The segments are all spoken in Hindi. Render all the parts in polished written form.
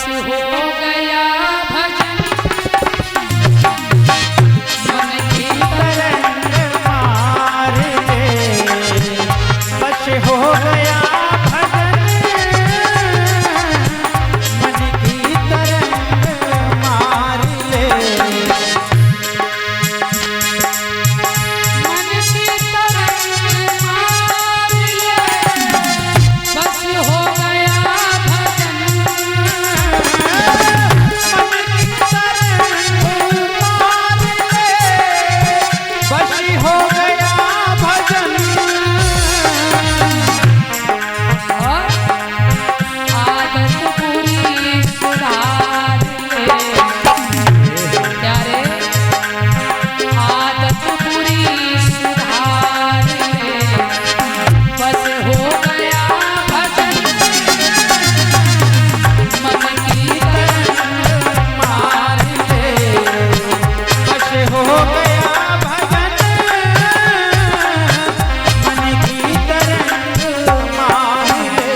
हो गया भजन मन की तरंग मार ले, बस हो गया भजन मन की तरंग मार ले। मन की तरंग मार ले, बस हो गया भजन मन की तरंग मार ले, बस हो गया भजन। और आदत पूरी सुधार ले। क्या रे? आदत पूरी सुधार ले, बस हो गया भजन मन की तरंग मार ले। बस हो गया भजन मन की तरंग मार ले।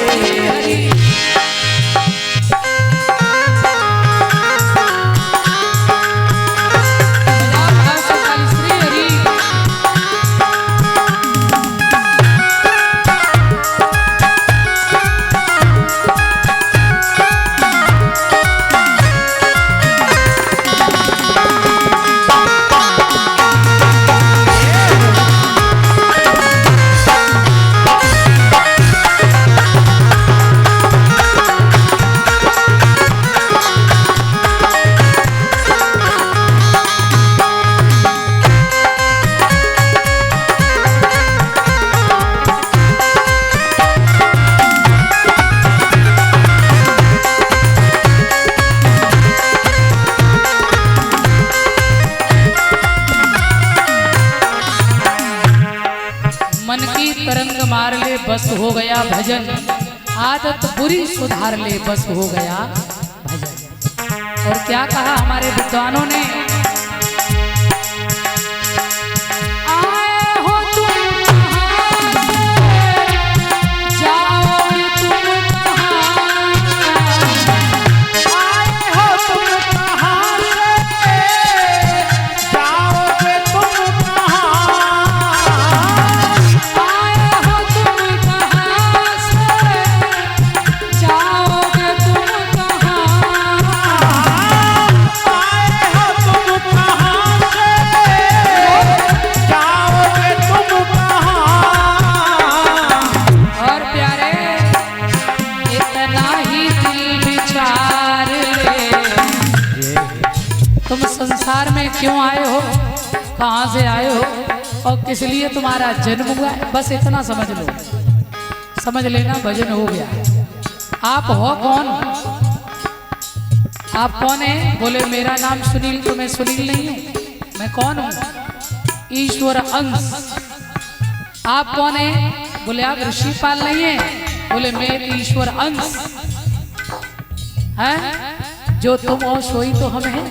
हरि श्री हरि मन की तरंग मार ले, बस हो गया भजन। आदत बुरी सुधार ले, बस हो गया भजन। और क्या कहा हमारे विद्वानों ने? आए हो तुम कहाँ से, जाओगे तुम कहाँ? आए हो तुम कहाँ से, जाओगे तुम कहाँ? आए हो तुम कहाँ से, जाओगे तुम कहाँ? आए हो तुम कहाँ से, जाओगे तुम कहाँ? और प्यारे इतना ही दिल विचार ले, तुम संसार में क्यों आए हो, कहाँ से आए हो और किस लिए तुम्हारा जन्म हुआ है, बस इतना समझ लो। समझ लेना भजन हो गया। आप हो कौन? आप कौन है? बोले मेरा नाम सुनील, तो मैं सुनील नहीं हूँ। मैं कौन हूँ? ईश्वर अंश। आप कौन है? बोले आप ऋषिपाल नहीं है। बोले मैं ईश्वर अंश है, जो तुम हो सोई तो हम हैं।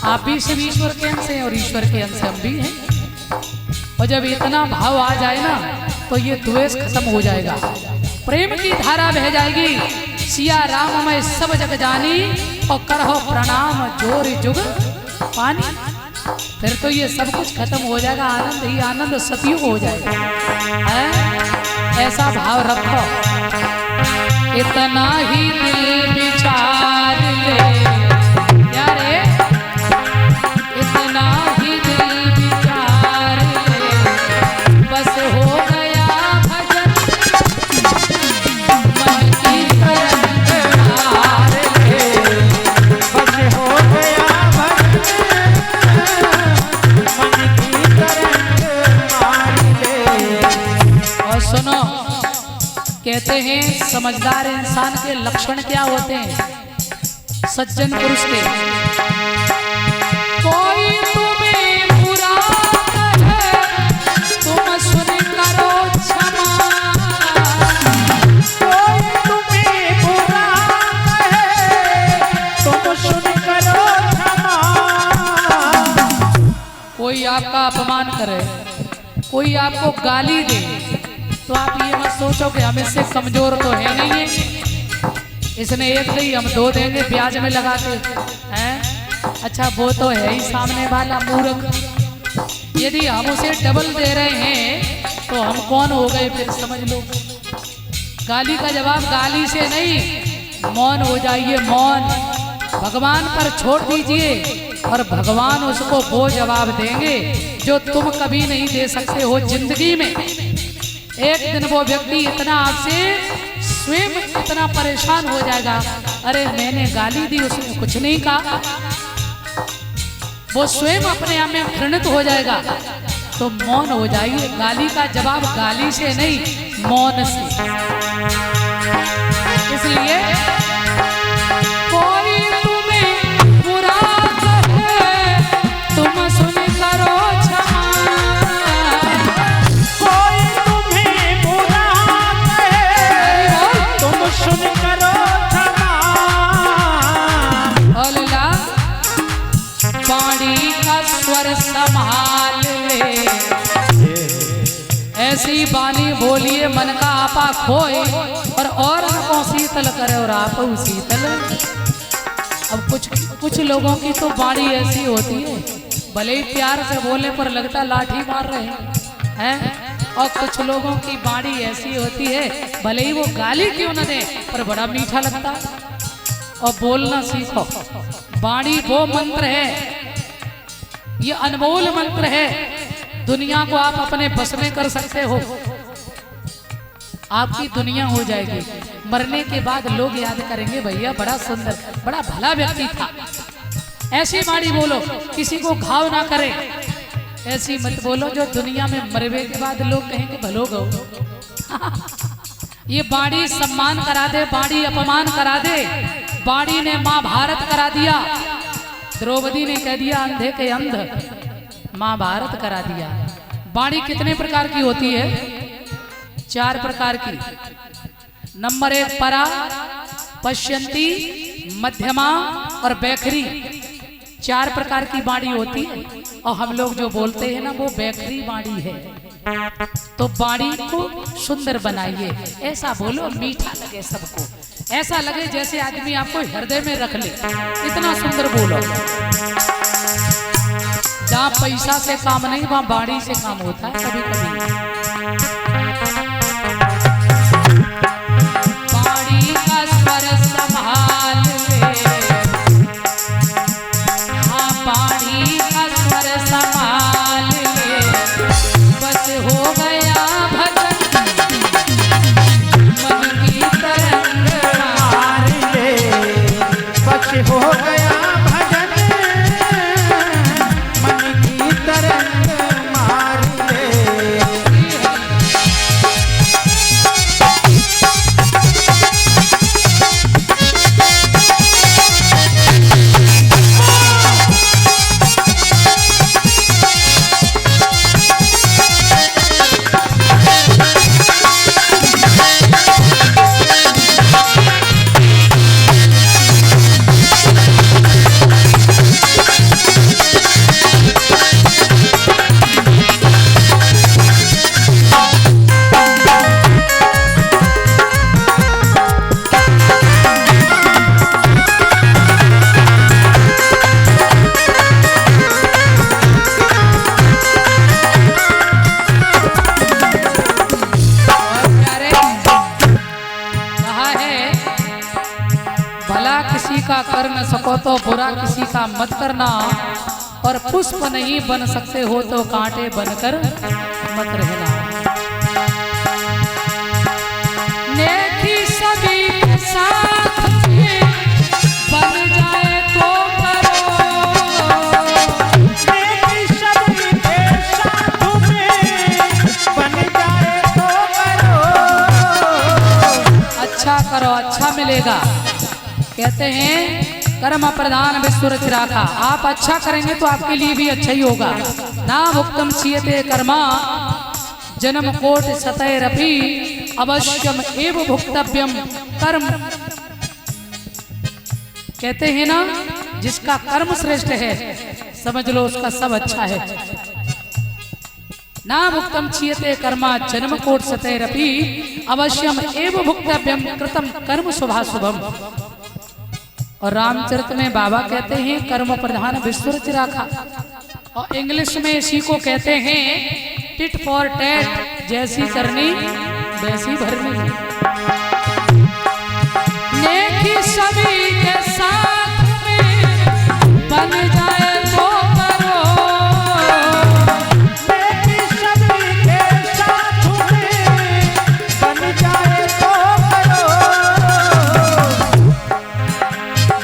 आप भी सब ईश्वर के अंश हैं और ईश्वर के अंश हम भी हैं। और जब इतना भाव आ जाए ना तो ये द्वेष खत्म हो जाएगा, प्रेम की धारा बह जाएगी। सिया राम मैं सब जग जानी और करहो प्रणाम जोर जुग पानी। फिर तो ये सब कुछ खत्म हो जाएगा, आनंद ही आनंद सतयुग हो जाएगा। है? ऐसा भाव रखो। इतना ही दिल विचार ले, क्या रे? इतना ही दिल विचार ले, बस हो गया भजन मन की तरंग मार ले। बस हो गया भजन मन की तरंग मार ले। और सुनो, कहते हैं समझदार इंसान के लक्षण क्या होते हैं? सज्जन पुरुष के, कोई तुम्हें बुरा कहे तुम सुन करो क्षमा। कोई तुम्हें बुरा कहे तुम सुन करो क्षमा। कोई आपका अपमान करे, कोई आपको गाली दे, तो आप ये मत सोचो कि हम इससे कमजोर तो है नहीं है। इसने एक दी, हम 2 देंगे ब्याज में लगा के, हैं? अच्छा वो तो है ही सामने वाला मूर्ख। यदि हम उसे डबल दे रहे हैं तो हम कौन हो गए फिर, समझ लो। गाली का जवाब गाली से नहीं, मौन हो जाइए, मौन। भगवान पर छोड़ दीजिए और भगवान उसको वो जवाब देंगे जो तुम कभी नहीं दे सकते हो जिंदगी में। एक दिन वो व्यक्ति इतना आपसे स्वयं इतना परेशान हो जाएगा, अरे मैंने गाली दी, उसने कुछ नहीं कहा। वो स्वयं अपने आप में घृणित हो जाएगा। तो मौन हो जाइए, गाली का जवाब गाली से नहीं, मौन से। इसलिए कोई तुम्हें बुरा कहे तुम सुन करो क्षमा। कोई तुम्हें बुरा कहे तुम सुन करो क्षमा। अल्लाह बाणी का स्वर संभाल ले, ऐसी बानी बोलिए मन का आपा खोए और को शीतल करे और आप शीतल। अब कुछ लोगों की तो बाणी ऐसी होती है, भले ही प्यार से बोलने पर लगता लाठी मार रहे हैं, और कुछ लोगों की बाणी ऐसी होती है, भले ही वो गाली क्यों न दे पर बड़ा मीठा लगता। और बोलना सीखो, बाणी वो मंत्र है, ये अनमोल मंत्र है, दुनिया को आप अपने बस में कर सकते हो। आपकी दुनिया हो जाएगी, मरने के बाद लोग याद करेंगे भैया बड़ा सुंदर, बड़ा भला व्यक्ति था। ऐसी बाणी बोलो, किसी को घाव ना करे, ऐसी मत बोलो जो दुनिया में मरने के बाद लोग कहेंगे भलो गो। ये बाणी सम्मान करा दे, बाणी अपमान करा दे। बाणी ने महाभारत करा दिया, द्रौपदी ने कह दिया अंधे के अंध, महाभारत करा दिया। बाणी कितने प्रकार की होती है? 4 प्रकार की। नंबर 1 परा, पश्यंती, मध्यमा और बैखरी। 4 प्रकार की बाणी होती है, और हम लोग जो बोलते हैं ना वो बैखरी बाणी है। तो बाणी को सुंदर बनाइए, ऐसा बोलो मीठा लगे सबको, ऐसा लगे जैसे आदमी आपको हृदय में रख ले, इतना सुंदर बोलो। जहाँ पैसा से काम नहीं वहाँ बाणी से काम होता है कभी कभी। बाणी का स्वर संभाल ले, हाँ बाणी का स्वर संभाल ले, बस हो गया भजन मन की तरंग मार ले, बस हो गया भजन मन की तरंग मार ले। कर न सको तो बुरा किसी का मत करना, और पुष्प नहीं बन सकते हो तो कांटे बनकर मत रहना। नेकी सभी के साथ में बन जाए तो करो, नेकी सभी के साथ में बन जाए तो करो। अच्छा करो अच्छा मिलेगा। कहते हैं कर्म प्रधान विश्व रचराखा, आप अच्छा करेंगे तो आपके लिए भी अच्छा ही होगा। ना भुक्तम सीयते कर्मा जन्म कोट सतैरपि अवश्यम एव भुक्तव्यम कर्म। कहते हैं ना जिसका कर्म श्रेष्ठ है समझ लो उसका सब अच्छा है। ना भुक्तम क्षीयते कर्मा जन्म कोट सतैरपि अवश्यम एव भुक्तव्यम कृतम कर्म शुभाशुभम। और रामचरित में बाबा कहते हैं कर्म प्रधान विश्वरच राखा। और इंग्लिश में इसी को कहते हैं टिट फॉर टैट, जैसी करनी वैसी भरनी। नेकी सभी के साथ में बन जाए तो करो, नेकी सभी के साथ में बन जाए तो करो।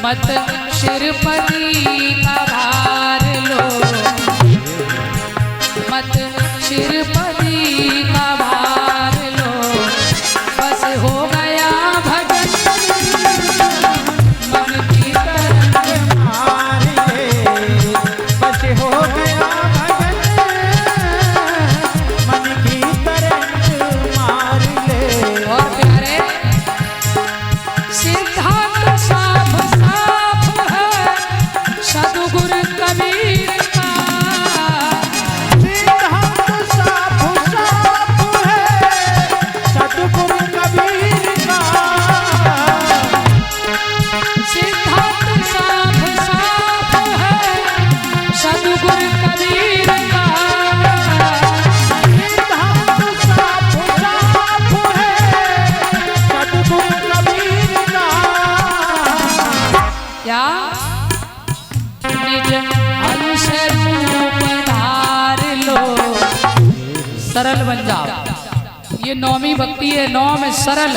मत शिरपति का भार लो, मत शिरपति का भार लो, बस हो गया भजन मन की तरंग मार ले, बस हो गया भजन मन की तरंग मार ले। और प्यारे सिद्धांत साफ साफ है सदगुरु कबीर का। सिद्धांत साफ साफ है सतगुरु कबीर का। सिद्धांत साफ साफ है सदगुरु कबीर का। सिद्धांत साफ साफ है सतगुरु कबीर का। क्या निज अंश रूप धार लो, सरल बन जाओ। ये नौवीं भक्ति है। नौ में सरल,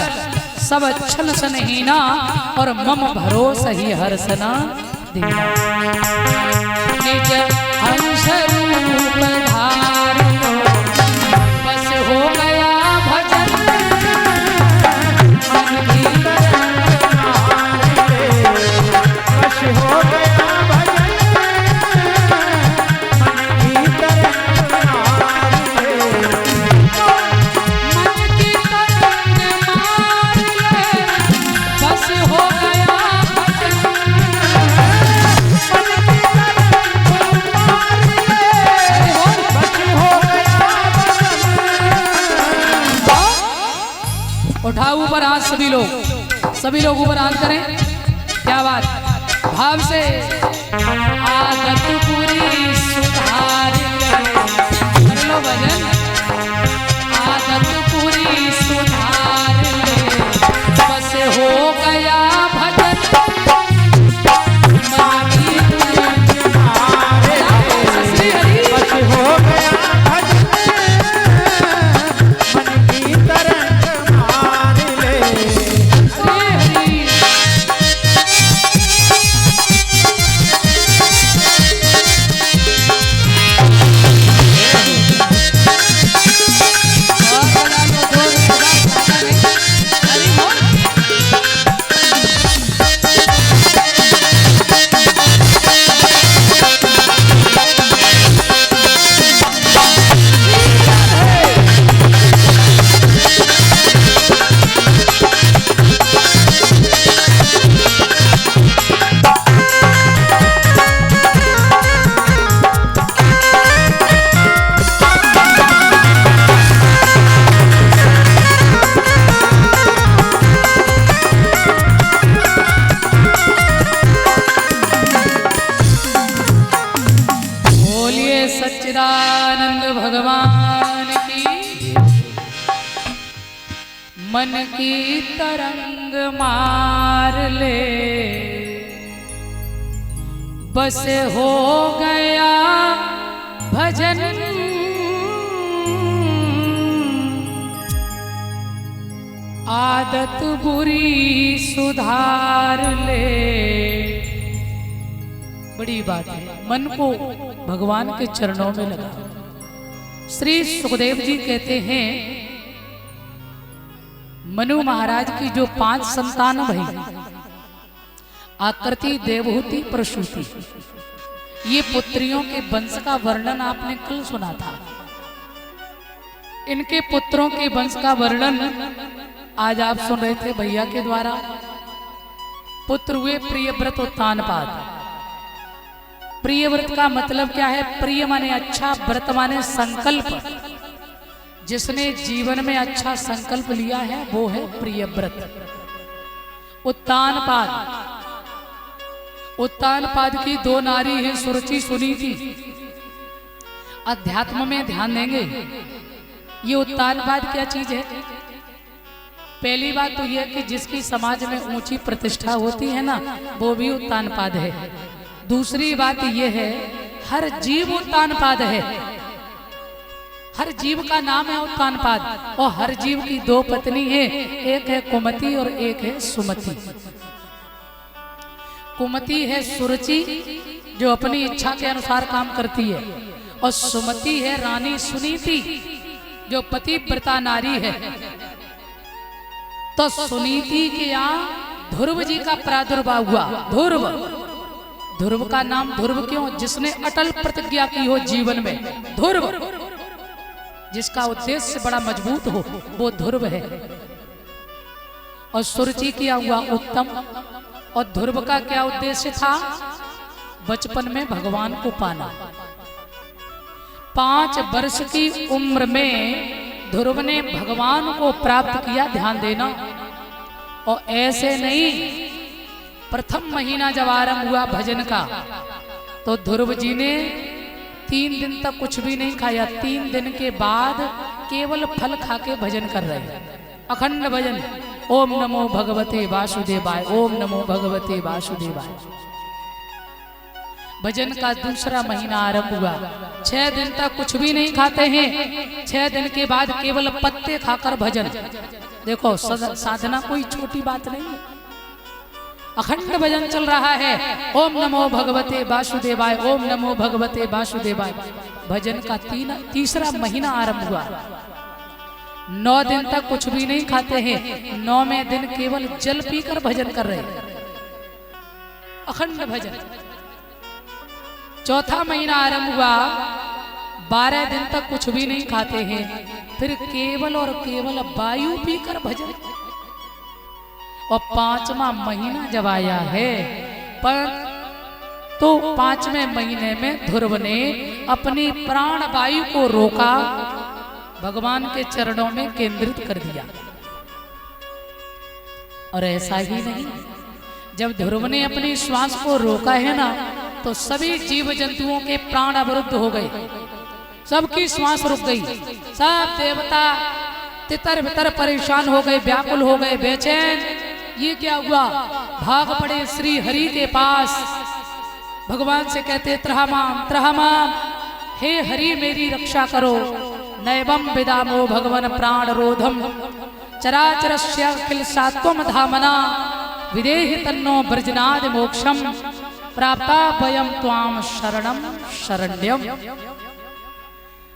सब छल सनहीना और मम भरोसा ही हर्षना देना। निज अंश रूप धार लो, बस हो गया भजन मन की तरंग मार ले, बस हो गया भजन मन की तरंग मार ले। मन की तरंग मार ले, बस हो गया भजन। मन की तरंग मार ले, बस हो गया भजन। उठाओ ऊपर हाथ सभी लोग ऊपर हाथ करें। क्या बात, भाव से आदत पूरी सुधार ले, कर लो भजन। आदत पूरी सुधार ले, बस हो गया भजन मन की तरंग मार ले, श्री हरि। बस हो गया भजन मन की तरंग मार ले। श्री हरि। और बड़ा लो ढोल बजा बजा नहीं। हरि बोल। बोलिए सच्चिदानंद भगवान की। मन की तरंग मार ले, बस हो गया भजन आदत बुरी सुधार ले। बड़ी बात है, मन को भगवान के चरणों में लगा। श्री सुखदेव जी कहते हैं मनु महाराज की जो 5 संतान भई, आकृति, देवहूति, प्रसूति, ये पुत्रियों के वंश का वर्णन आपने कल सुना था। इनके पुत्रों के वंश का वर्णन आज आप सुन रहे थे भैया के द्वारा। पुत्र हुए प्रियव्रत और तानपाद। प्रियव्रत का मतलब क्या है? प्रिय माने अच्छा, व्रत माने संकल्प। जिसने जीवन में अच्छा संकल्प लिया है वो है प्रियव्रत। उत्तानपाद, उत्तानपाद की दो नारी हैं सुरुचि सुनीति। अध्यात्म में ध्यान देंगे, ये उत्तानपाद क्या चीज है? पहली बात तो यह कि जिसकी समाज में ऊंची प्रतिष्ठा होती है ना, वो भी उत्तानपाद है। दूसरी बात यह है, हर जीव उत्तानपाद है। हर जीव का नाम है उत्तानपाद। और हर जीव की दो पत्नी है, एक है कुमति और एक है सुमति। कुमति है सुरुचि जो अपनी इच्छा के अनुसार काम करती है, और सुमति है रानी सुनीति जो पतिव्रता नारी है। तो सुनीति के यहाँ ध्रुव जी का प्रादुर्भाव हुआ। ध्रुव, ध्रुव का नाम ध्रुव क्यों? जिसने अटल प्रतिज्ञा की हो जीवन में, ध्रुव। जिसका उद्देश्य बड़ा मजबूत हो वो ध्रुव है। और सुरुचि किया हुआ उत्तम। और ध्रुव का क्या उद्देश्य था? बचपन में भगवान को पाना। 5 वर्ष की उम्र में ध्रुव ने भगवान को प्राप्त किया। ध्यान देना। और ऐसे नहीं, प्रथम महीना जब आरंभ हुआ भजन का, तो ध्रुव जी ने 3 दिन तक कुछ भी नहीं खाया। 3 दिन के बाद केवल फल खा के भजन कर रहे हैं। अखंड भजन, ओम नमो भगवते वासुदेवाय, ओम नमो भगवते वासुदेवाय। भजन का दूसरा महीना आरंभ हुआ। 6 दिन तक कुछ भी नहीं खाते हैं। 6 दिन के बाद केवल पत्ते खाकर भजन। देखो, साधना कोई छोटी बात नहीं है। अखंड भजन चल रहा है। ओम नमो भगवते वासुदेवाय, ओम नमो भगवते वासुदेवाय। भजन का तीसरा महीना आरंभ हुआ। 9 दिन तक कुछ भी नहीं खाते हैं। 9वें दिन केवल जल पीकर भजन कर रहे हैं। अखंड भजन। चौथा महीना आरंभ हुआ। 12 दिन तक कुछ भी नहीं खाते हैं। फिर केवल और केवल वायु पीकर भजन। और 5वां महीना जब आया है, पर तो 5वें महीने में ध्रुव ने अपनी प्राण वायु को रोका, भगवान के चरणों में केंद्रित कर दिया। और ऐसा ही नहीं, जब ध्रुव ने अपनी श्वास को रोका है ना, तो सभी जीव जंतुओं के प्राण अवरुद्ध हो गए। सबकी श्वास रुक गई। सब देवता तितर बितर परेशान हो गए, व्याकुल हो गए, बेचैन। ये क्या हुआ? भाग पड़े श्री हरि के पास। भगवान से कहते, त्रहमाम त्रहमाम, हे हरि मेरी रक्षा करो। नैवम विदामो भगवन प्राण रोधम, चराचरस्य अखिल सात्वम धामना, विदेहि तन्नो ब्रजनाद मोक्षम, प्राप्ता वयम त्वाम शरणम शरण्यम।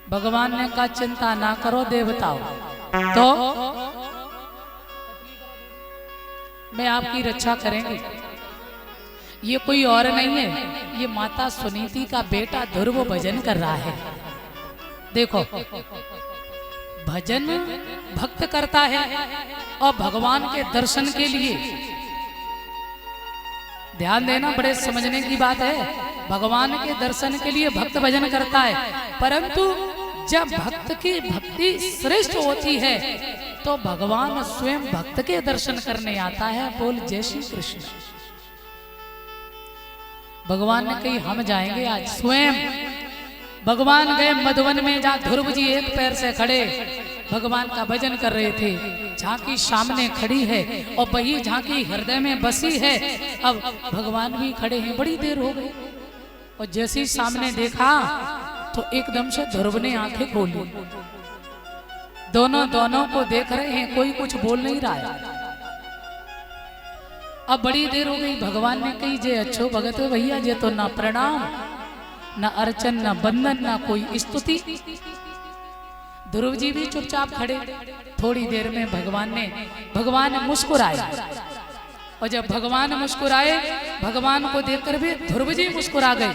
भगवान ने कहा, चिंता ना करो देवताओं, तो मैं आपकी रक्षा करेंगे। ये कोई और नहीं है, ये माता सुनीति का बेटा ध्रुव भजन कर रहा है। देखो, भजन भक्त करता है और भगवान के दर्शन के लिए। ध्यान देना, बड़े समझने की बात है। भगवान के दर्शन के लिए भक्त भजन करता है, परंतु जब भक्त की भक्ति श्रेष्ठ होती है तो भगवान स्वयं भक्त के दर्शन करने आता है। बोल जय श्री कृष्ण। भगवान ने कही, हम जाएंगे आज। स्वयं भगवान गए मधुवन में, जहाँ ध्रुव जी एक पैर से खड़े भगवान का भजन कर रहे थे। झांकी सामने खड़ी है और वही झांकी हृदय में बसी है। अब भगवान भी खड़े हैं। बड़ी देर हो गई और जैसे ही सामने देखा तो एकदम से ध्रुव ने आंखें खोली। दोनों को देख रहे हैं, कोई कुछ बोल नहीं रहा है। अब बड़ी देर हो गई। भगवान ने कही, जे अच्छो भगत भैया, जे तो ना प्रणाम, ना अर्चन, ना बंदन, ना कोई स्तुति। ध्रुव जी भी चुपचाप खड़े। थोड़ी देर में भगवान मुस्कुराए। और जब भगवान मुस्कुराए, भगवान को देखकर भी ध्रुव जी मुस्कुरा गए।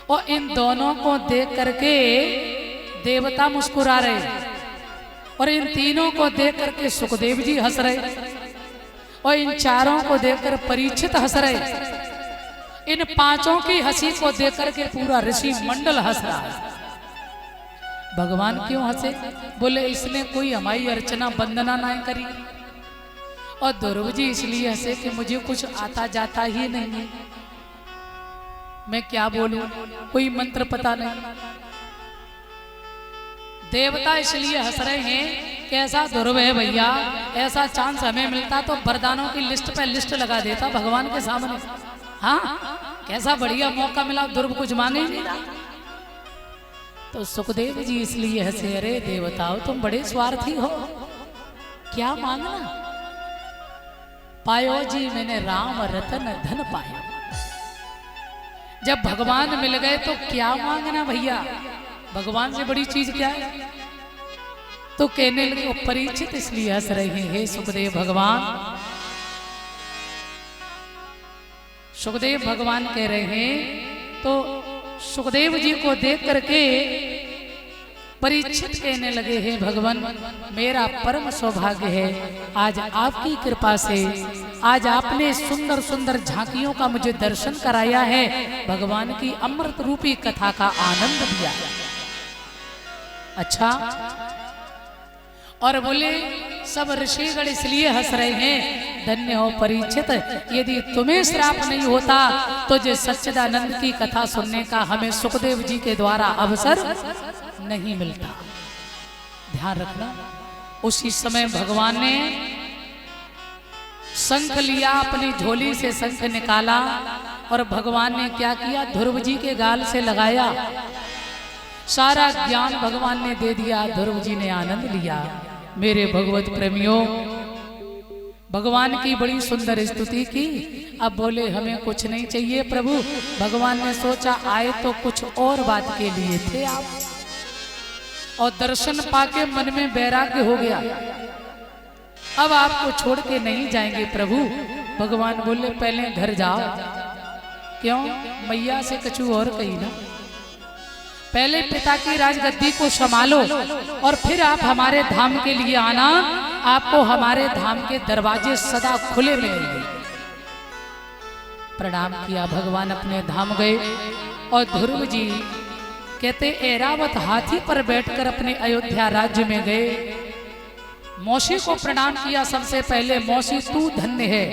और इन दोनों को देख करके देवता मुस्कुरा रहे, और इन तीनों को देख करके सुखदेव जी हंस रहे, और इन चारों को देखकर परीक्षित हंस रहे। इन 5 की हंसी को देख करके पूरा ऋषि मंडल हंस रहा है। भगवान क्यों हंसे? बोले इसने कोई हमारी अर्चना वंदना ना करी। और ध्रुव जी इसलिए हंसे कि मुझे कुछ आता जाता ही नहीं है, मैं क्या बोलूं, कोई मंत्र पता नहीं। देवता इसलिए हंस रहे हैं कि ऐसा ध्रुव है भैया, ऐसा चांस हमें मिलता तो वरदानों की लिस्ट पे लिस्ट लगा देता भगवान के सामने। हाँ, कैसा बढ़िया मौका मिला, ध्रुव कुछ मांगे ही नहीं रहा। तो सुखदेव जी इसलिए हंसे, अरे देवताओं तुम बड़े स्वार्थी हो, क्या मांगना? पायो जी मैंने राम रतन धन पाया। जब भगवान मिल गए तो क्या मांगना भैया, भगवान से बड़ी चीज क्या है? तो कहने लगे, वो परीक्षित इसलिए हंस रहे हैं सुखदेव भगवान। सुखदेव भगवान कह रहे हैं, तो सुखदेव जी को देख करके परीक्षित कहने लगे हैं, भगवान मेरा परम सौभाग्य है, आज आपकी कृपा से आज आपने सुंदर सुंदर झांकियों का मुझे दर्शन कराया है, भगवान की अमृत रूपी कथा का आनंद दिया। अच्छा, और बोले सब ऋषिगण इसलिए हंस रहे हैं, धन्य हो परीक्षित, यदि तुम्हें श्राप नहीं होता तो जो सच्चिदानंद की कथा सुनने का हमें सुखदेव जी के द्वारा अवसर नहीं मिलता। ध्यान रखना, उसी समय भगवान ने शंख लिया, अपनी झोली से शंख निकाला और भगवान ने क्या किया, ध्रुव जी के गाल से लगाया। सारा ज्ञान भगवान ने दे दिया, ध्रुव जी ने आनंद लिया। मेरे भगवत प्रेमियों, भगवान की बड़ी सुंदर स्तुति की। अब बोले हमें कुछ नहीं चाहिए प्रभु। भगवान ने सोचा आए तो कुछ और बात के लिए थे आप, और दर्शन पाके मन में वैराग्य हो गया, अब आपको छोड़ के नहीं जाएंगे प्रभु। भगवान बोले पहले घर जाओ। क्यों? मैया से कछु और कही ना, पहले पिता की राजगद्दी को संभालो और फिर आप हमारे धाम के लिए आना, आपको हमारे धाम के दरवाजे सदा खुले मिलेंगे। प्रणाम किया, भगवान अपने धाम गए और ध्रुव जी कहते ऐरावत हाथी पर बैठकर अपने अयोध्या राज्य में गए। मौसी को प्रणाम किया सबसे पहले, मौसी तू धन्य है।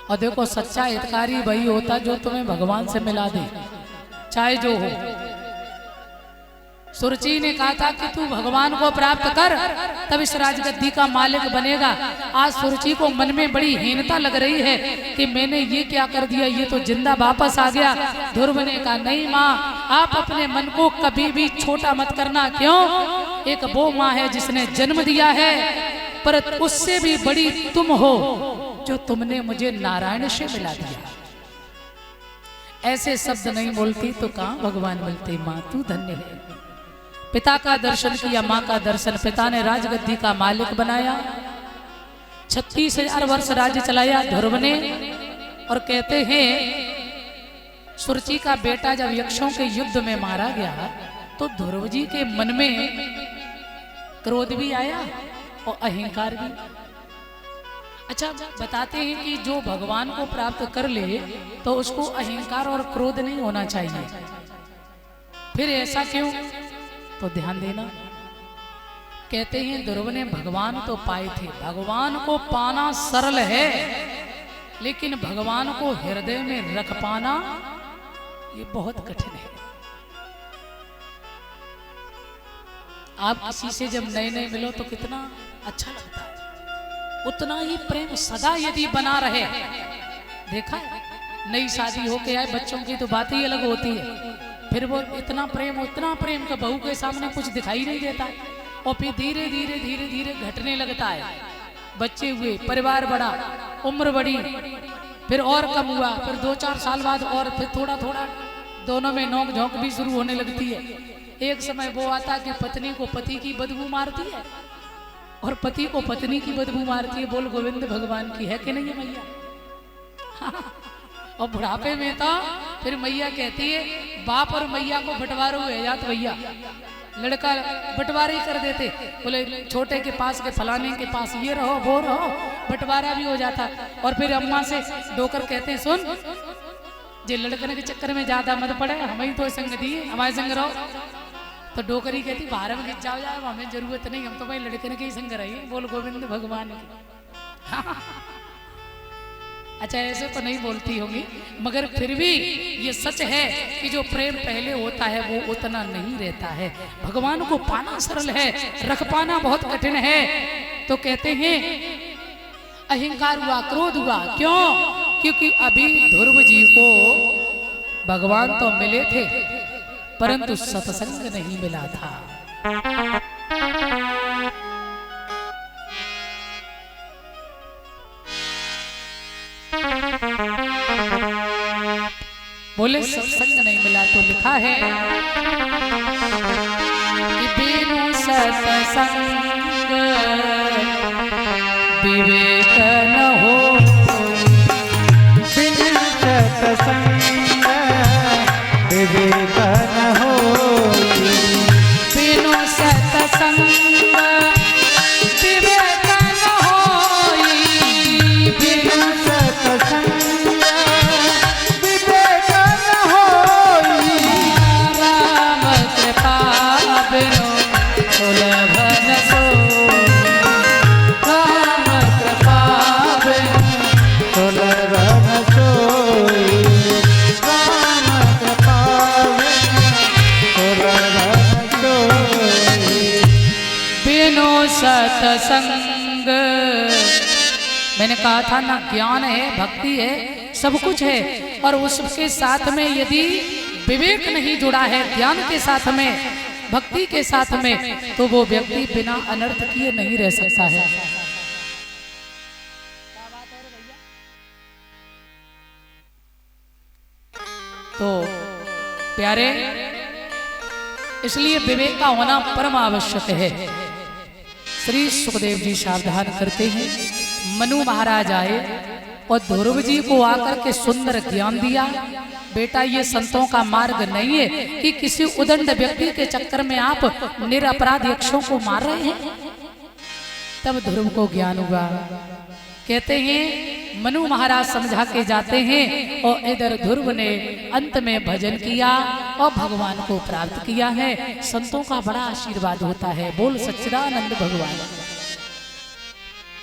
और देखो सच्चा हितकारी वही होता जो तुम्हें भगवान से मिला दे, चाहे जो हो। सुरची ने कहा था कि तू भगवान को प्राप्त कर तब इस राजगद्दी का मालिक बनेगा। आज सुरची को मन में बड़ी हीनता लग रही है कि मैंने ये क्या कर दिया, ये तो जिंदा वापस आ गया। ध्रुव ने कहा नहीं माँ, आप अपने मन को कभी भी छोटा मत करना। क्यों? एक वो माँ है जिसने जन्म दिया है, पर उससे भी बड़ी तुम हो जो तुमने मुझे नारायण से मिला दिया। ऐसे शब्द नहीं बोलती तो कहाँ भगवान मिलते। माँ तू धन्य है। पिता का दर्शन किया, माँ का दर्शन, पिता ने राजगद्दी का मालिक बनाया, 36,000 वर्ष राज्य चलाया ध्रुव ने। और कहते हैं सुरची का बेटा जब यक्षों के युद्ध में मारा गया तो ध्रुव जी के मन में क्रोध भी आया और अहंकार भी। अच्छा, बताते हैं कि जो भगवान को प्राप्त कर ले तो उसको अहंकार और क्रोध नहीं होना चाहिए। फिर ऐसा क्यों? तो ध्यान देना, कहते हैं ध्रुव ने भगवान तो पाए थे। भगवान को पाना सरल है, लेकिन भगवान को हृदय में रख पाना ये बहुत कठिन है। आप किसी से जब नए नए मिलो तो कितना अच्छा लगता है, उतना ही प्रेम सदा यदि बना रहे। देखा, नई शादी होके आए बच्चों की तो बात ही अलग होती है, फिर वो इतना प्रेम का बहू के सामने कुछ दिखाई नहीं देता है, और फिर धीरे धीरे धीरे धीरे घटने लगता है। बच्चे हुए, परिवार बढ़ा, उम्र बढ़ी, फिर और कम हुआ, फिर 2-4 साल बाद और फिर थोड़ा थोड़ा दोनों में नोक झोंक भी शुरू होने लगती है। एक समय वो आता कि पत्नी को पति की बदबू मारती है और पति को पत्नी की बदबू मारती है। बोल गोविंद भगवान की है कि नहीं है मैया? और बुढ़ापे में तो फिर मैया कहती है, बाप और मैया को बंटवारो है जात भैया। लड़का बंटवारे ही कर देते, बोले छोटे के पास के फलाने के पास ये रहो वो रहो, बंटवारा भी हो जाता। और फिर अम्मा से डोकर कहते हैं, सुन जे लड़कने के चक्कर में ज्यादा मत पड़े, हमें तो संग दिए, हमारे संग रहो। तो डोकरी कहती बाहर में खिंच जाओ जाए, हमें जरूरत नहीं, हम तो भाई लड़के के ही संग रहिए, बोल गोविंद भगवान की। अच्छा ऐसे तो नहीं बोलती होंगी, मगर फिर भी ये सच है कि जो प्रेम पहले होता है वो उतना नहीं रहता है। भगवान को पाना सरल है, रख पाना बहुत कठिन है। तो कहते हैं अहंकार हुआ, क्रोध हुआ, क्यों? क्योंकि अभी ध्रुव जी को भगवान तो मिले थे परंतु सत्संग नहीं मिला था। बोले सत्संग नहीं मिला तो लिखा है कि बिनु सत्संग विवेक न हो, बिनु सत्संग विवेक न हो, बिनु सत्संग विवेक न होई, बिनु सत्संग विवेक न होई, राम कृपा बिनु सुलभ न सोई, राम कृपा बिनु सुलभ न सोई, राम कृपा सुलभ न सोई। बिनु सत्संग। मैंने कहा था ना, ज्ञान है, भक्ति है, सब कुछ है, और उसके साथ में यदि विवेक नहीं जुड़ा है, ध्यान के साथ में, भक्ति के साथ में, तो वो व्यक्ति बिना अनर्थ किए नहीं रह सकता है। तो प्यारे, इसलिए विवेक का होना परम आवश्यक है। श्री सुखदेव जी सावधान करते हैं, मनु महाराज आए और ध्रुव जी को आकर के सुंदर ज्ञान दिया। बेटा ये संतों का मार्ग नहीं है कि किसी उदंड व्यक्ति के चक्कर में आप निरपराध यक्षों को मार रहे हैं। तब ध्रुव को ज्ञान हुआ। कहते हैं मनु महाराज समझा के जाते हैं और इधर ध्रुव ने अंत में भजन किया और भगवान को प्राप्त किया है। संतों का बड़ा आशीर्वाद होता है। बोल सच्चिदानंद भगवान।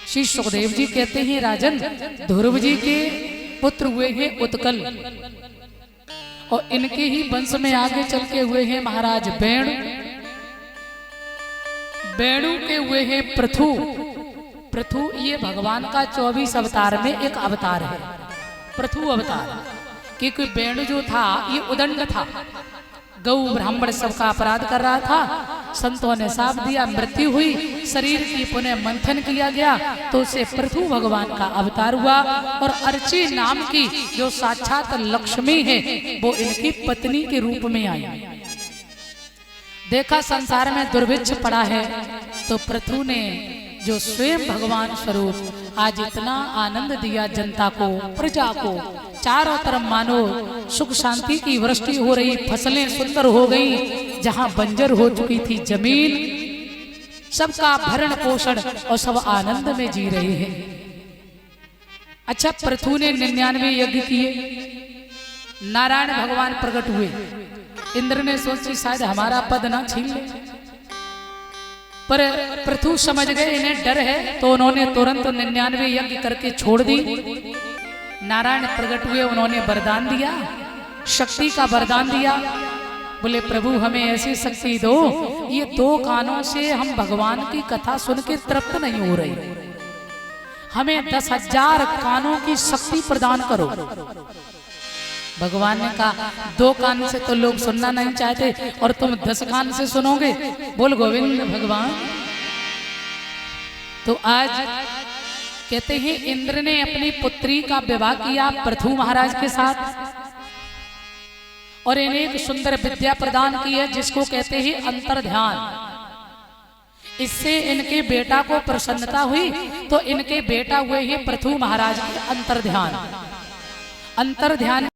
श्री सुखदेव जी कहते हैं राजन, ध्रुव जी के पुत्र हुए हैं उत्कल और इनके ही वंश में आगे चल के हुए हैं महाराज वेणु। वेणु के हुए हैं पृथु। पृथु ये भगवान का 24 अवतार में एक अवतार है, पृथु अवतार। क्योंकि वेणु जो था ये उदंड था, गौ ब्राह्मण सबका अपराध कर रहा था। संतों ने साफ दिया, मृत्यु हुई, शरीर की पुनः मंथन किया गया तो उसे पृथु भगवान का अवतार हुआ। और अर्ची नाम की जो साक्षात लक्ष्मी है वो इनकी पत्नी के रूप में आई। देखा संसार में दुर्भिक्ष पड़ा है तो पृथु ने जो स्वयं भगवान स्वरूप आज इतना आनंद दिया जनता को, प्रजा को। चारों तरफ मानो सुख शांति की वृष्टि हो रही, फसलें सुंदर हो गई, जहां बंजर हो चुकी थी जमीन, सबका भरण पोषण और सब आनंद में जी रहे हैं। अच्छा, पृथु ने 99 यज्ञ किए, नारायण भगवान प्रकट हुए। इंद्र ने सोची शायद हमारा पद ना छीन ले, पर पृथु समझ गए इन्हें डर है तो उन्होंने तुरंत 99 यज्ञ करके छोड़ दी। नारायण प्रकट हुए, उन्होंने वरदान दिया, शक्ति का वरदान दिया। बोले प्रभु हमें ऐसी शक्ति दो, ये 2 कानों से हम भगवान की कथा सुन के तृप्त नहीं हो रही, हमें 10,000 कानों की शक्ति प्रदान करो। भगवान ने कहा 2 कान से तो लोग सुनना नहीं चाहते और तुम 10 कान से सुनोगे। बोल गोविंद भगवान। तो आज कहते हैं इंद्र ने अपनी पुत्री का विवाह किया पृथु महाराज के साथ और इन्हें एक सुंदर विद्या प्रदान की है जिसको कहते हैं अंतर ध्यान। इससे इनके बेटा को प्रसन्नता हुई तो इनके बेटा हुए हैं पृथु महाराज के अंतर ध्यान। अंतर ध्यान